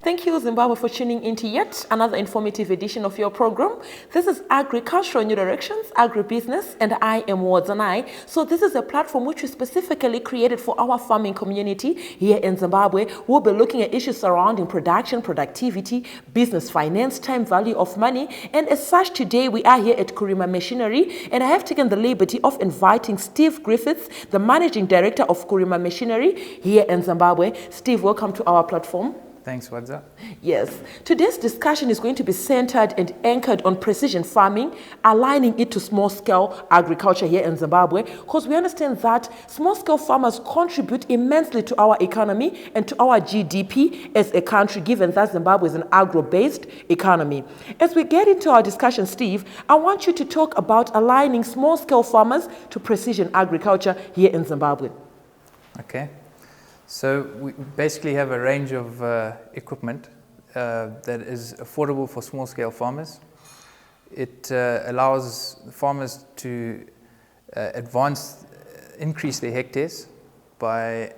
Thank you, Zimbabwe, for tuning into yet another informative edition of your program. This is Agricultural New Directions, Agribusiness, and I am Wadzanai. So this is a platform which we specifically created for our farming community here in Zimbabwe. We'll be looking at issues surrounding production, productivity, business finance, time value of money. And as such, today we are here at Kurima Machinery, and I have taken the liberty of inviting Steve Griffiths, the Managing Director of Kurima Machinery here in Zimbabwe. Steve, welcome to our platform. Thanks, Wadza. Yes. Today's discussion is going to be centered and anchored on precision farming, aligning it to small-scale agriculture here in Zimbabwe, because we understand that small-scale farmers contribute immensely to our economy and to our GDP as a country, given that Zimbabwe is an agro-based economy. As we get into our discussion, Steve, I want you to talk about aligning small-scale farmers to precision agriculture here in Zimbabwe. Okay. So we basically have a range of equipment that is affordable for small-scale farmers. It allows farmers to increase their hectares by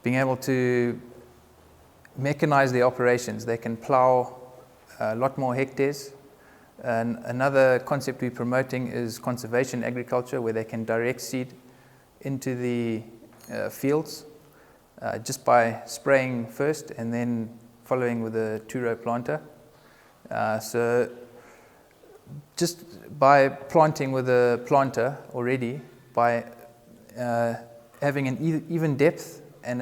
being able to mechanize their operations. They can plow a lot more hectares. And another concept we're promoting is conservation agriculture, where they can direct seed into the fields just by spraying first and then following with a two-row planter. So just by planting with a planter already, by having an even depth and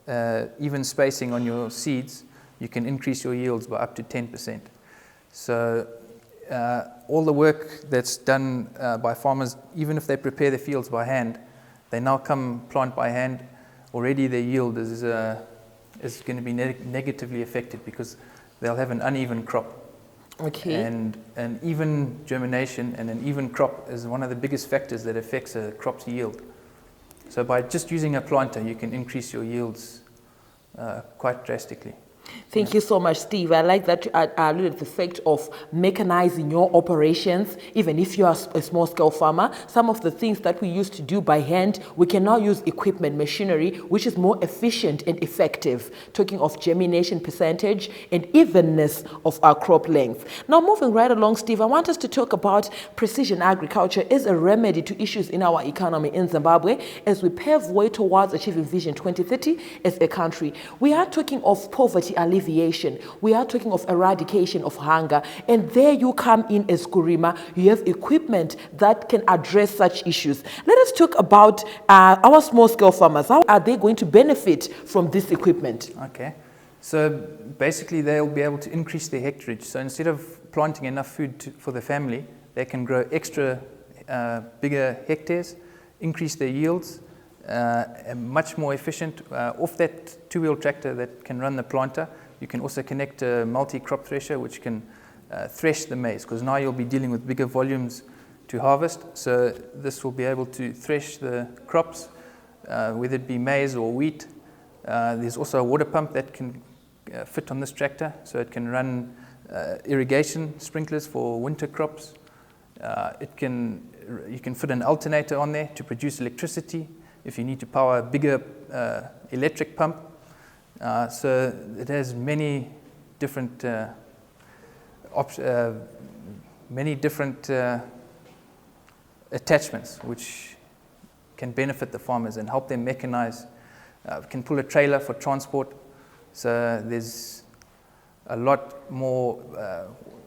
a even spacing on your seeds, you can increase your yields by up to 10%. So all the work that's done by farmers, even if they prepare the fields by hand, they now come plant by hand. Already their yield is going to be negatively affected because they'll have an uneven crop. Okay. And an even germination and an even crop is one of the biggest factors that affects a crop's yield. So by just using a planter, you can increase your yields quite drastically. Thank you so much, Steve. I like that you alluded to the fact of mechanizing your operations, even if you are a small-scale farmer. Some of the things that we used to do by hand, we can now use equipment, machinery, which is more efficient and effective, talking of germination percentage and evenness of our crop length. Now, moving right along, Steve, I want us to talk about precision agriculture as a remedy to issues in our economy in Zimbabwe as we pave way towards achieving Vision 2030 as a country. We are talking of poverty alleviation. We are talking of eradication of hunger. And there you come in as Kurima. You have equipment that can address such issues. Let us talk about our small-scale farmers. How are they going to benefit from this equipment? Okay. So basically they'll be able to increase their hectarage. So instead of planting enough food for the family, they can grow extra bigger hectares, increase their yields, much more efficient. Off that two-wheel tractor that can run the planter, you can also connect a multi-crop thresher which can thresh the maize, because now you'll be dealing with bigger volumes to harvest. So this will be able to thresh the crops, whether it be maize or wheat. There's also a water pump that can fit on this tractor, so it can run irrigation sprinklers for winter crops. You can fit an alternator on there to produce electricity if you need to power a bigger electric pump. So it has many different attachments which can benefit the farmers and help them mechanize. Can pull a trailer for transport. So there's a lot more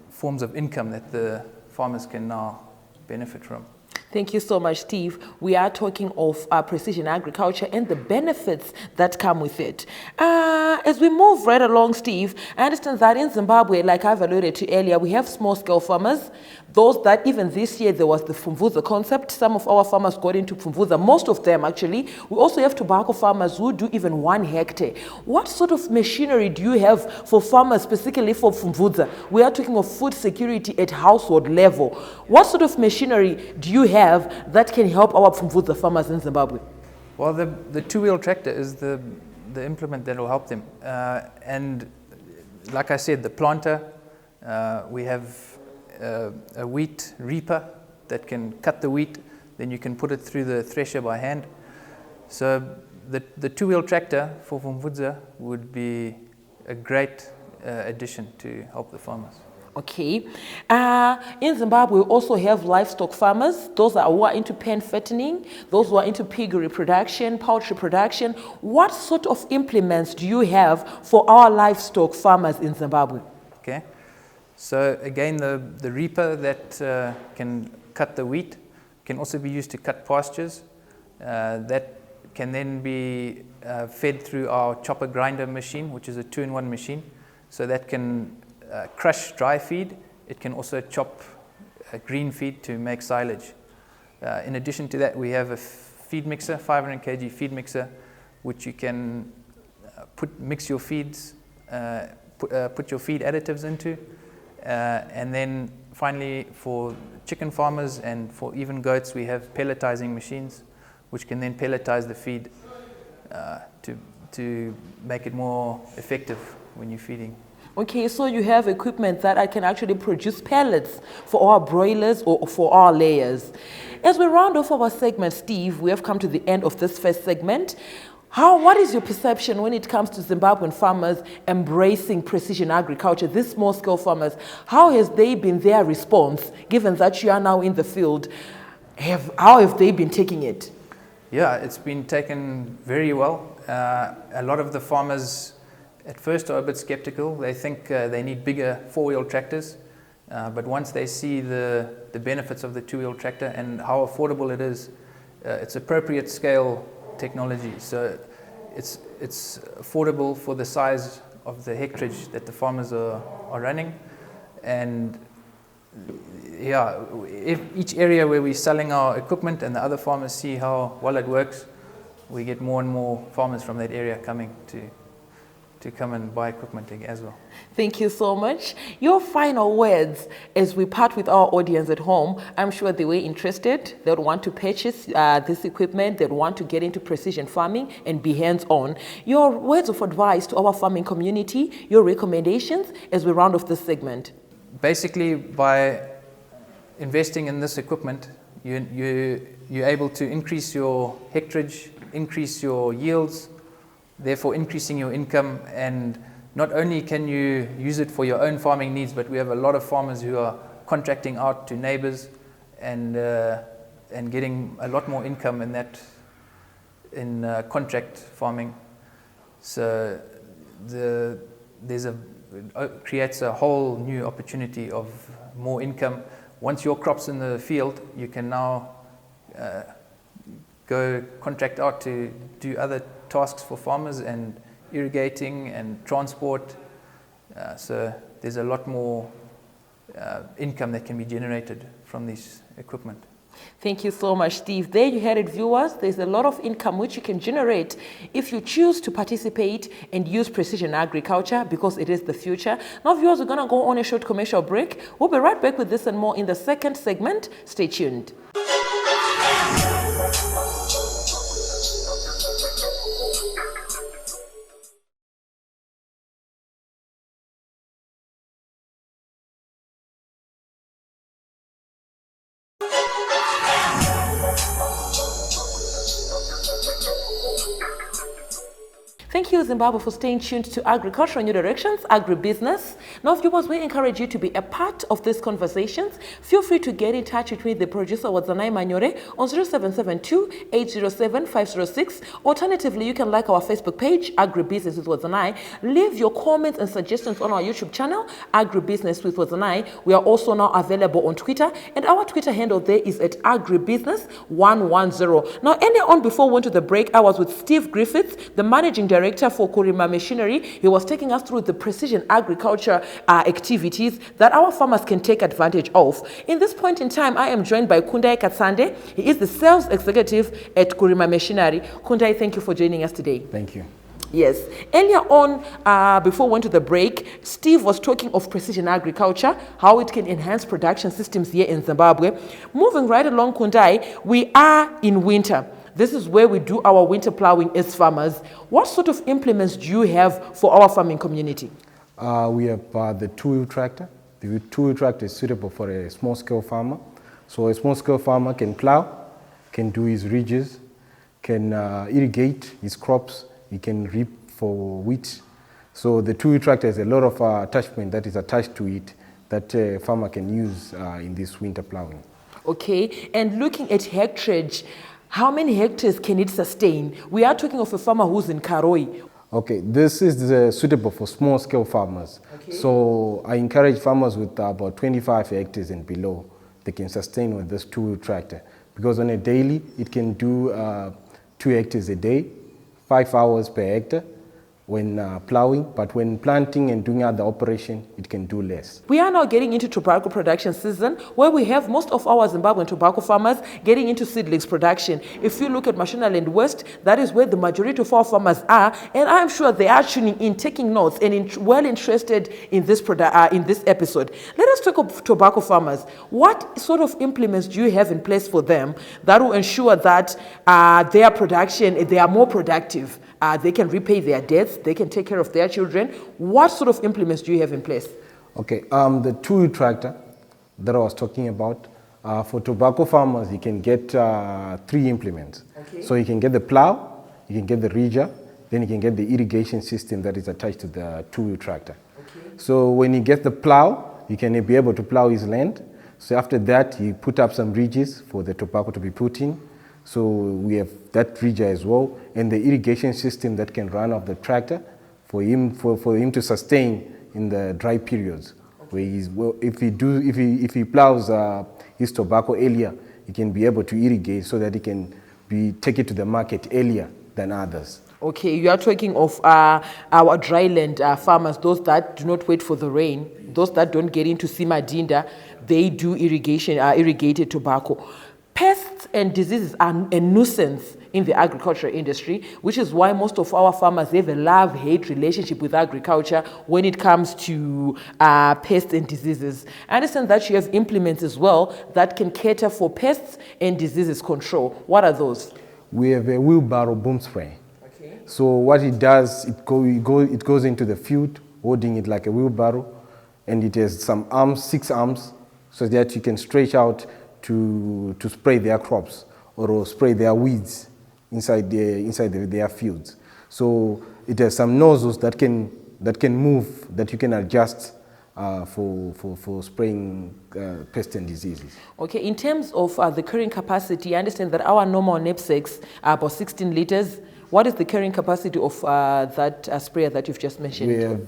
forms of income that the farmers can now benefit from. Thank you so much, Steve. We are talking of precision agriculture and the benefits that come with it. As we move right along, Steve, I understand that in Zimbabwe, like I've alluded to earlier, we have small-scale farmers. Those that even this year there was the Pfumvudza concept. Some of our farmers got into Pfumvudza, most of them actually. We also have tobacco farmers who do even 1 hectare. What sort of machinery do you have for farmers, specifically for Pfumvudza? We are talking of food security at household level. What sort of machinery do you have that can help our Pfumvudza farmers in Zimbabwe? Well, the two-wheel tractor is the implement that will help them. And like I said, the planter, we have a wheat reaper that can cut the wheat, then you can put it through the thresher by hand. So the two-wheel tractor for Vumvudza would be a great addition to help the farmers. Okay. In Zimbabwe, we also have livestock farmers. Those who are into pen fattening, those who are into pig reproduction, poultry production. What sort of implements do you have for our livestock farmers in Zimbabwe? Okay. So again, the reaper that can cut the wheat can also be used to cut pastures. That can then be fed through our chopper grinder machine, which is a 2-in-1 machine. So that can crush dry feed. It can also chop green feed to make silage. In addition to that, we have a feed mixer, 500 kg feed mixer, which you can mix your feeds, put your feed additives into. And then finally, for chicken farmers and for even goats, we have pelletizing machines, which can then pelletize the feed to make it more effective when you're feeding. Okay, so you have equipment that I can actually produce pellets for our broilers or for our layers. As we round off our segment, Steve, we have come to the end of this first segment. What is your perception when it comes to Zimbabwean farmers embracing precision agriculture, these small-scale farmers? How has they been their response, given that you are now in the field? How have they been taking it? Yeah, it's been taken very well. A lot of the farmers at first are a bit skeptical. They think they need bigger 4-wheel tractors. But once they see the benefits of the 2-wheel tractor and how affordable it is, it's appropriate scale technology. So it's affordable for the size of the hectarage that the farmers are running. And yeah, if each area where we're selling our equipment and the other farmers see how well it works, we get more and more farmers from that area coming to come and buy equipment as well. Thank you so much. Your final words as we part with our audience at home. I'm sure they were interested. They would want to purchase this equipment. They'd want to get into precision farming and be hands-on. Your words of advice to our farming community, your recommendations as we round off this segment. Basically, by investing in this equipment, you're able to increase your hectarage, increase your yields, therefore increasing your income. And not only can you use it for your own farming needs, but we have a lot of farmers who are contracting out to neighbors and getting a lot more income in contract farming. So creates a whole new opportunity of more income. Once your crop's in the field, you can now go contract out to do other tasks for farmers and irrigating and transport. So there's a lot more income that can be generated from this equipment. Thank you so much, Steve. There you had it, viewers. There's a lot of income which you can generate if you choose to participate and use precision agriculture, because it is the future. Now, viewers, we're going to go on a short commercial break. We'll be right back with this and more in the second segment. Stay tuned. Thank you, Zimbabwe, for staying tuned to Agriculture and New Directions, Agribusiness. Now, viewers, we encourage you to be a part of these conversations. Feel free to get in touch with me, the producer, Wadzanai Manyore, on 0772-807-506. Alternatively, you can like our Facebook page, Agribusiness with Wadzanai. Leave your comments and suggestions on our YouTube channel, Agribusiness with Wadzanai. We are also now available on Twitter, and our Twitter handle there is at Agribusiness110. Now, earlier on, before we went to the break, I was with Steve Griffiths, the Managing Director for Kurima Machinery. He was taking us through the precision agriculture activities that our farmers can take advantage of. In this point in time, I am joined by Kundai Katsande. He is the sales executive at Kurima Machinery. Kundai, thank you for joining us today. Thank you. Yes. Earlier on, before we went to the break, Steve was talking of precision agriculture, how it can enhance production systems here in Zimbabwe. Moving right along, Kundai, we are in winter. This is where we do our winter plowing as farmers. What sort of implements do you have for our farming community? We have the two-wheel tractor. The two-wheel tractor is suitable for a small-scale farmer. So a small-scale farmer can plow, can do his ridges, can irrigate his crops, he can reap for wheat. So the two-wheel tractor has a lot of attachment that is attached to it that a farmer can use in this winter plowing. Okay, and looking at hectarage, how many hectares can it sustain? We are talking of a farmer who's in Karoi. Okay, this is suitable for small-scale farmers. Okay. So I encourage farmers with about 25 hectares and below, they can sustain with this two-wheel tractor. Because on a daily, it can do 2 hectares a day, 5 hours per hectare when plowing, but when planting and doing other operation, it can do less. We are now getting into tobacco production season, where we have most of our Zimbabwean tobacco farmers getting into seedlings production. If you look at Mashonaland West, that is where the majority of our farmers are, and I'm sure they are tuning in, taking notes, and well interested in this episode. Let us talk of tobacco farmers. What sort of implements do you have in place for them that will ensure that their production, they are more productive? They can repay their debts, they can take care of their children. What sort of implements do you have in place? Okay, the two-wheel tractor that I was talking about, for tobacco farmers, you can get 3 implements. Okay. So you can get the plow, you can get the ridger, then you can get the irrigation system that is attached to the two-wheel tractor. Okay. So when you get the plow, you can be able to plow his land. So after that, you put up some ridges for the tobacco to be put in. So we have that ridger as well, and the irrigation system that can run off the tractor for him to sustain in the dry periods. Okay. Where if he plows his tobacco earlier, he can be able to irrigate so that he can take it to the market earlier than others. Okay, you are talking of our dryland farmers, those that do not wait for the rain, those that don't get into Simadinda, they do irrigation, irrigated tobacco. Pests and diseases are a nuisance in the agriculture industry, which is why most of our farmers have a love-hate relationship with agriculture when it comes to pests and diseases. I understand that you have implements as well that can cater for pests and diseases control. What are those? We have a wheelbarrow boom spray. Okay. So what it does, it goes into the field, holding it like a wheelbarrow, and it has some arms, 6 arms, so that you can stretch out to spray their crops or spray their weeds inside their fields. So it has some nozzles that can move, that you can adjust for spraying pests and diseases. Okay, in terms of the carrying capacity, I understand that our normal knapsacks are about 16 liters. What is the carrying capacity of that sprayer that you've just mentioned? We have,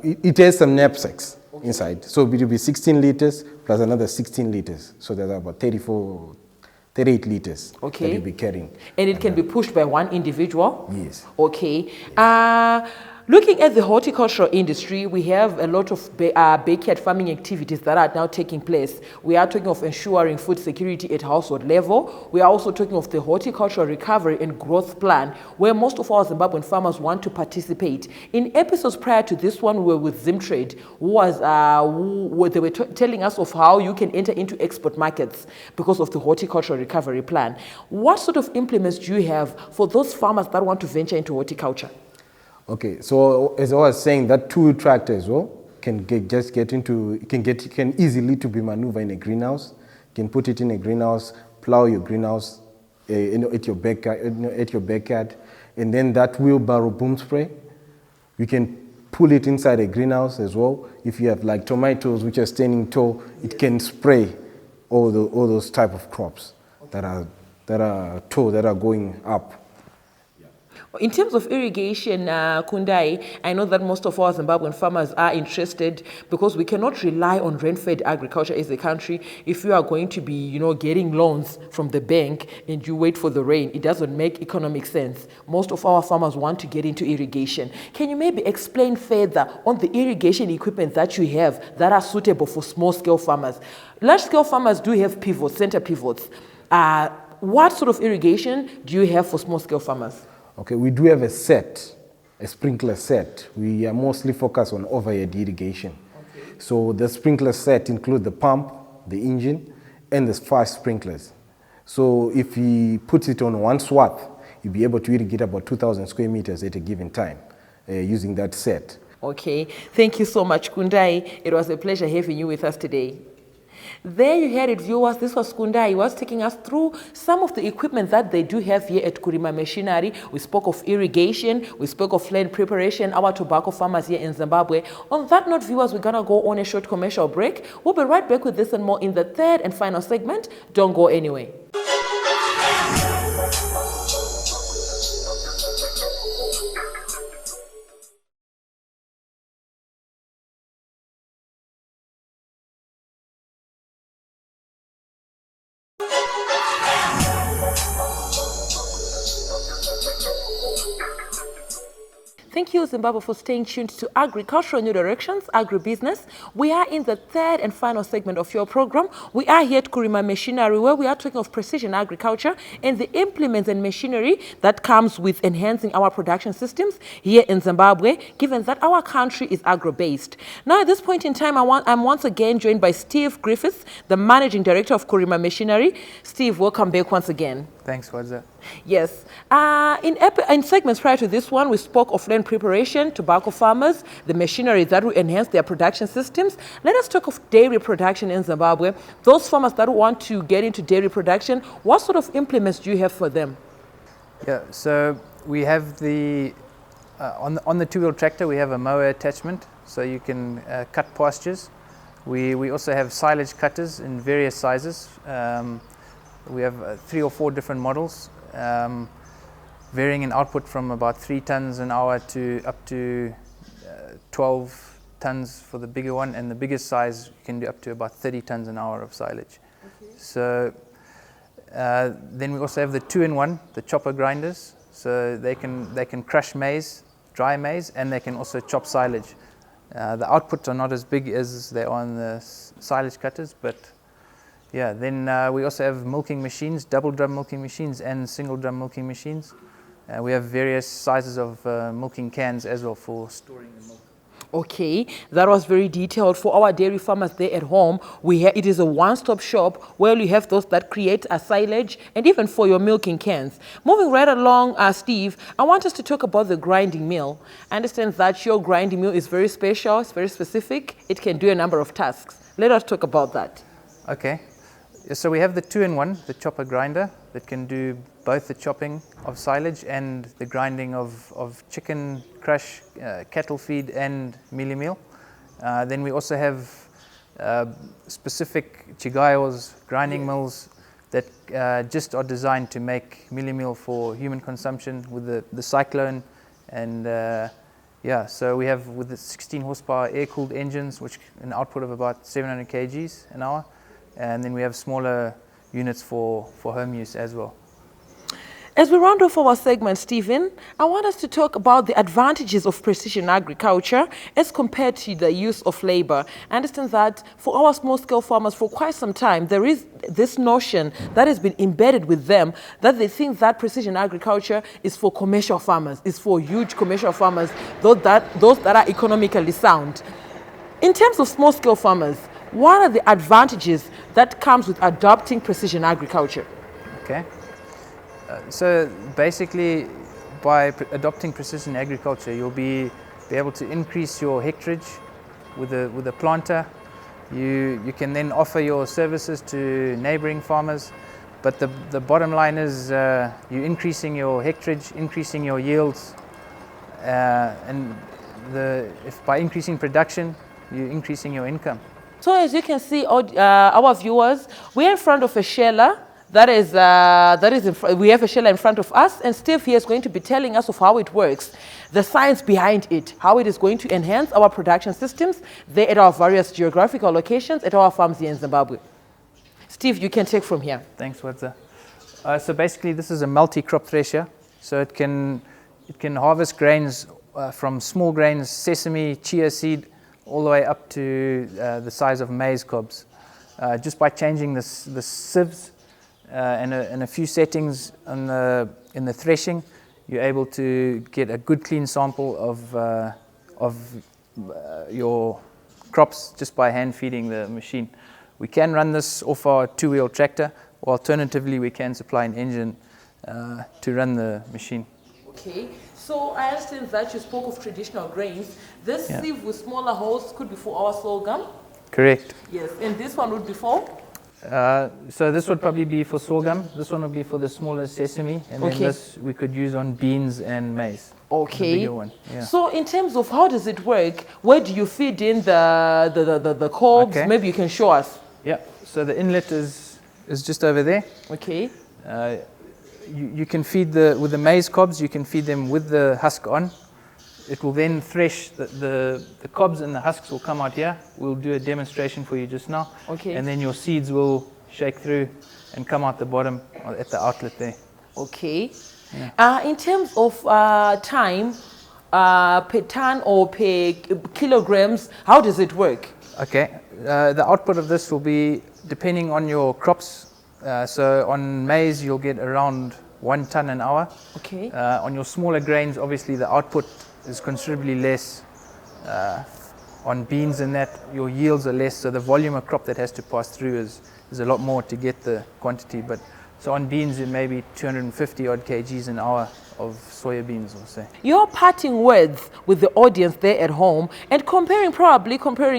it has some knapsacks inside. So it will be 16 liters plus another 16 liters. So there's about 38 liters that you'll be carrying. And it can be pushed by one individual? Yes. Okay. Looking at the horticultural industry, we have a lot of backyard farming activities that are now taking place. We are talking of ensuring food security at household level. We are also talking of the horticultural recovery and growth plan, where most of our Zimbabwean farmers want to participate. In episodes prior to this one, we were with Zimtrade, where they were telling us of how you can enter into export markets because of the horticultural recovery plan. What sort of implements do you have for those farmers that want to venture into horticulture? Okay, so as I was saying, that two-wheel tractor as well can easily to be maneuvered in a greenhouse. You can put it in a greenhouse, plow your greenhouse at your backyard, and then that wheelbarrow boom spray, you can pull it inside a greenhouse as well. If you have like tomatoes which are standing tall, it can spray all those type of crops that are tall, that are going up. In terms of irrigation, Kundai, I know that most of our Zimbabwean farmers are interested because we cannot rely on rain-fed agriculture as a country. If you are going to be, getting loans from the bank and you wait for the rain, it doesn't make economic sense. Most of our farmers want to get into irrigation. Can you maybe explain further on the irrigation equipment that you have that are suitable for small-scale farmers? Large-scale farmers do have pivots, center pivots. What sort of irrigation do you have for small-scale farmers? Okay, we do have a sprinkler set. We are mostly focused on overhead irrigation. Okay. So the sprinkler set includes the pump, the engine, and the 5 sprinklers. So if he puts it on one swath, you'll be able to irrigate about 2,000 square meters at a given time using that set. Okay, thank you so much, Kundai. It was a pleasure having you with us today. There you heard it, viewers. This was Kunda. He was taking us through some of the equipment that they do have here at Kurima Machinery. We spoke of irrigation. We spoke of land preparation, our tobacco farmers here in Zimbabwe. On that note, viewers, we're going to go on a short commercial break. We'll be right back with this and more in the third and final segment. Don't go anywhere. Thank you, Zimbabwe, for staying tuned to Agricultural New Directions, Agribusiness. We are in the third and final segment of your program. We are here at Kurima Machinery, where we are talking of precision agriculture and the implements and machinery that comes with enhancing our production systems here in Zimbabwe, given that our country is agro-based. Now, at this point in time, I'm once again joined by Steve Griffiths, the Managing Director of Kurima Machinery. Steve, welcome back once again. Thanks, Wadza. Yes. In segments prior to this one, we spoke of land preparation, tobacco farmers, the machinery that will enhance their production systems. Let us talk of dairy production in Zimbabwe. Those farmers that want to get into dairy production, what sort of implements do you have for them? Yeah, so we have the on the two-wheel tractor, we have a mower attachment, so you can cut pastures. We also have silage cutters in various sizes. We have 3 or 4 different models, varying in output from about 3 tons an hour to up to 12 tons for the bigger one, and the biggest size you can do up to about 30 tons an hour of silage. Okay. So then we also have the 2-in-1, the chopper grinders. So they can crush maize, dry maize, and they can also chop silage. The outputs are not as big as they are on the silage cutters, but yeah, then we also have milking machines, double drum milking machines and single drum milking machines. We have various sizes of milking cans as well for storing the milk. Okay, that was very detailed. For our dairy farmers there at home, it is a one-stop shop where you have those that create a silage and even for your milking cans. Moving right along, Steve, I want us to talk about the grinding mill. I understand that your grinding mill is very special, it's very specific. It can do a number of tasks. Let us talk about that. Okay. So we have the 2-in-1, the chopper grinder, that can do both the chopping of silage and the grinding of chicken crush, cattle feed and mealie meal. Then we also have specific chigayos, grinding mills that just are designed to make mealie meal for human consumption with the cyclone. And yeah, so we have with the 16 horsepower air-cooled engines, which an output of about 700 kgs an hour. And then we have smaller units for home use as well. As we round off our segment, Stephen, I want us to talk about the advantages of precision agriculture as compared to the use of labor. I understand that for our small-scale farmers for quite some time, there is this notion that has been embedded with them that they think that precision agriculture is for commercial farmers, is for huge commercial farmers, those that are economically sound. In terms of small-scale farmers, what are the advantages that comes with adopting precision agriculture? Okay. So basically, by adopting precision agriculture, you'll be able to increase your hectarage with a planter. You can then offer your services to neighboring farmers. But the bottom line is you're increasing your hectarage, increasing your yields, and by increasing production, you're increasing your income. So as you can see, our viewers, we're in front of a sheller. We have a sheller in front of us, and Steve here is going to be telling us of how it works, the science behind it, how it is going to enhance our production systems there at our various geographical locations at our farms here in Zimbabwe. Steve, you can take from here. Thanks, Wadza. So basically, this is a multi-crop thresher. So it can harvest grains from small grains, sesame, chia seed, all the way up to the size of maize cobs. Just by changing the sieves and a few settings in the threshing, you're able to get a good clean sample of your crops just by hand feeding the machine. We can run this off our 2-wheel tractor, or alternatively we can supply an engine to run the machine. Okay. So I understand that you spoke of traditional grains. This sieve with smaller holes could be for our sorghum. Correct. Yes, and this one would be for? So this would probably be for sorghum. This one would be for the smaller sesame, and then this we could use on beans and maize. Okay. The bigger one. Yeah. So in terms of how does it work, where do you feed in the cobs? Okay. Maybe you can show us. Yeah. So the inlet is just over there. Okay. You can feed with the maize cobs. You can feed them with the husk on. It will then thresh the cobs, and the husks will come out here. We'll do a demonstration for you just now. Okay. And then your seeds will shake through and come out the bottom at the outlet there. Okay. Yeah. In terms of time, per ton or per kilograms, how does it work? Okay. The output of this will be depending on your crops. So on maize, you'll get around 1 ton an hour. Okay. On your smaller grains, obviously the output is considerably less. On beans and that, your yields are less, so the volume of crop that has to pass through is a lot more to get the quantity. But so on beans, it may be 250 odd kgs an hour of soya beans, we'll say. Your parting words with the audience there at home, and comparing,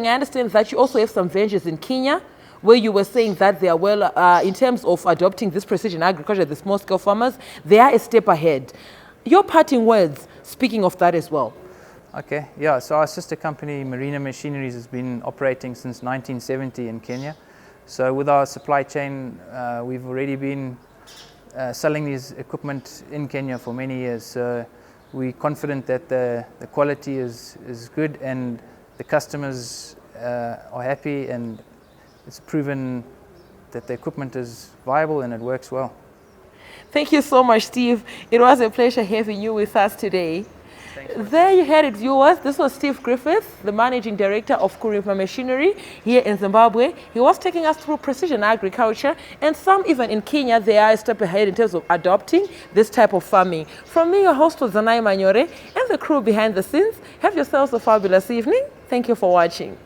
I understand that you also have some ventures in Kenya, where you were saying that they are well, in terms of adopting this precision agriculture, the small scale farmers, they are a step ahead. Your parting words, speaking of that as well. Okay, yeah, so our sister company, Marina Machineries, has been operating since 1970 in Kenya. So with our supply chain, we've already been selling these equipment in Kenya for many years. So we're confident that the quality is good and the customers are happy, and it's proven that the equipment is viable and it works well. Thank you so much, Steve. It was a pleasure having you with us today. There you had it, viewers. This was Steve Griffith, the Managing Director of Kurima Machinery here in Zimbabwe. He was taking us through precision agriculture, and some even in Kenya, they are a step ahead in terms of adopting this type of farming. From me, your host was Zanai Manyore, and the crew behind the scenes. Have yourselves a fabulous evening. Thank you for watching.